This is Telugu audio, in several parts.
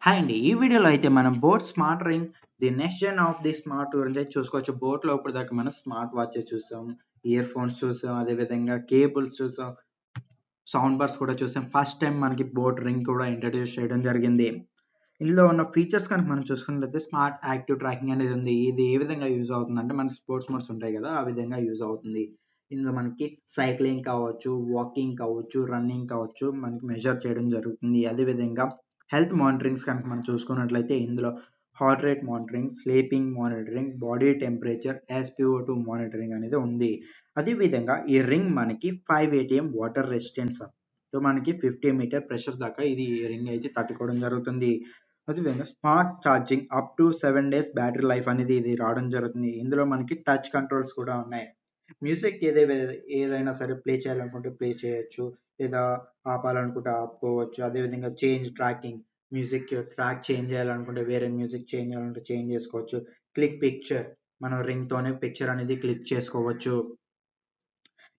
హాయ్ అండి. ఈ వీడియోలో అయితే మనం boAt smart ring the next gen of the smart గురించి అయితే చూసుకోవచ్చు. బోట్‌లో ఇప్పటిదాకా మనం స్మార్ట్ వాచెస్ చూసాం, ఇయర్ ఫోన్స్ చూసాం, అదేవిధంగా కేబుల్స్ చూసాం, సౌండ్ బార్స్ కూడా చూసాం. ఫస్ట్ టైం మనకి బోట్ రింగ్ కూడా ఇంట్రడ్యూస్ చేయడం జరిగింది. ఇందులో ఉన్న ఫీచర్స్ కనుక మనం చూసుకున్నట్లయితే స్మార్ట్ యాక్టివ్ ట్రాకింగ్ అనేది ఉంది. ఇది ఏ విధంగా యూజ్ అవుతుందంటే మన స్పోర్ట్స్ మోడ్స్ ఉంటాయి కదా! ఆ విధంగా యూజ్ అవుతుంది. ఇందులో మనకి సైక్లింగ్ కావచ్చు, వాకింగ్ కావచ్చు, రన్నింగ్ కావచ్చు మనకి మెజర్ చేయడం జరుగుతుంది. అదేవిధంగా హెల్త్ మానిటరింగ్స్ కనుక మనం చూసుకున్నట్లయితే ఇందులో heart rate monitoring, sleeping monitoring, body temperature, SpO2 monitoring అనేది ఉంది. అదేవిధంగా ఈ రింగ్ మనకి 5 ATM వాటర్ రెసిస్టెన్స్ మనకి 50 మీటర్ ప్రెషర్ దాకా ఇది రింగ్ అయితే తట్టుకోవడం జరుగుతుంది. అదేవిధంగా smart charging up to 7 days battery life అనేది ఇది రావడం జరుగుతుంది. ఇందులో మనకి టచ్ కంట్రోల్స్ కూడా ఉన్నాయి. మ్యూజిక్ ఏదైనా సరే ప్లే చేయాలనుకుంటే ప్లే చేయొచ్చు, లేదా ఆపాలనుకుంటే ఆపుకోవచ్చు. అదేవిధంగా ట్రాకింగ్ మ్యూజిక్ ట్రాక్ చేంజ్ చేయాలనుకుంటే వేరే మ్యూజిక్ చేంజ్ చేయాలంటే చేంజ్ చేసుకోవచ్చు. క్లిక్ పిక్చర్ మనం రింగ్ తోనే పిక్చర్ అనేది క్లిక్ చేసుకోవచ్చు.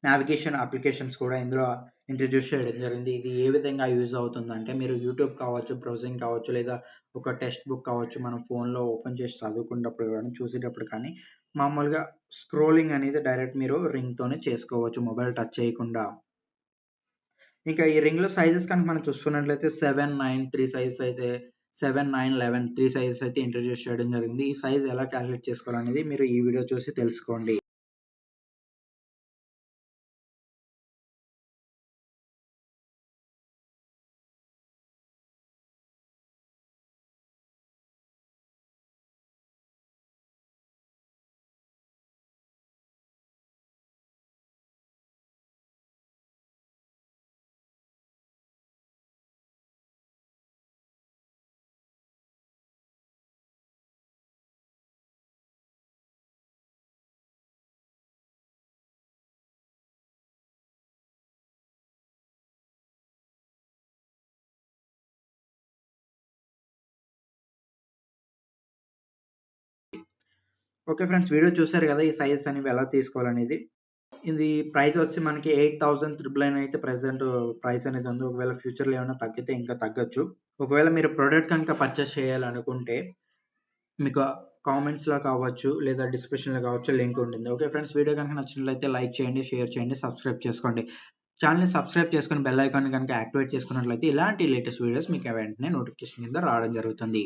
నావిగేషన్ అప్లికేషన్స్ కూడా ఇందులో ఇంట్రడ్యూస్ చేయడం జరిగింది. ఇది ఏ విధంగా యూజ్ అవుతుందంటే మీరు యూట్యూబ్ కావచ్చు, బ్రౌజింగ్ కావచ్చు, లేదా ఒక టెక్స్ట్ బుక్ కావచ్చు, మనం ఫోన్‌లో ఓపెన్ చేసి చదువుకునేటప్పుడు కానీ, చూసేటప్పుడు కానీ మామూలుగా స్క్రోలింగ్ అనేది డైరెక్ట్ మీరు రింగ్‌తోనే చేసుకోవచ్చు మొబైల్ టచ్ చేయకుండా. ఇంకా ఈ రింగ్‌లో సైజెస్ కనుక మనం చూసుకున్నట్లయితే 7, 9, 3 సైజెస్ అయితే 7, 9, 11 3 సైజెస్ అయితే ఇంట్రడ్యూస్ చేయడం జరిగింది. ఈ సైజ్ ఎలా కాలిక్యులేట్ చేసుకోవాలనేది మీరు ఈ వీడియో చూసి తెలుసుకోండి. ఓకే ఫ్రెండ్స్, వీడియో చూసారు కదా! ఈ సైజెస్ అనేవి ఎలా తీసుకోవాలనేది. ఇది ప్రైస్ వచ్చి మనకి 8,999 అయితే ప్రెజెంట్ ప్రైస్ అనేది ఉంది. ఒకవేళ ఫ్యూచర్‌లో ఏమైనా తగ్గితే ఇంకా తగ్గొచ్చు. ఒకవేళ మీరు ప్రొడక్ట్ కనుక పర్చేస్ చేయాలనుకుంటే మీకు కామెంట్స్‌లో కావచ్చు, లేదా డిస్క్రిప్షన్‌లో కావచ్చు లింక్ ఉంటుంది. ఓకే ఫ్రెండ్స్, వీడియో కనుక నచ్చినట్లయితే లైక్ చేయండి, షేర్ చేయండి, సబ్స్క్రైబ్ చేసుకోండి. ఛానెల్‌ని సబ్స్క్రైబ్ చేసుకొని బెల్ ఐకాన్ కనుక యాక్టివేట్ చేసుకున్నట్లయితే ఇలాంటి లేటెస్ట్ వీడియోస్ మీకు వెంటనే నోటిఫికేషన్ కింద రావడం జరుగుతుంది.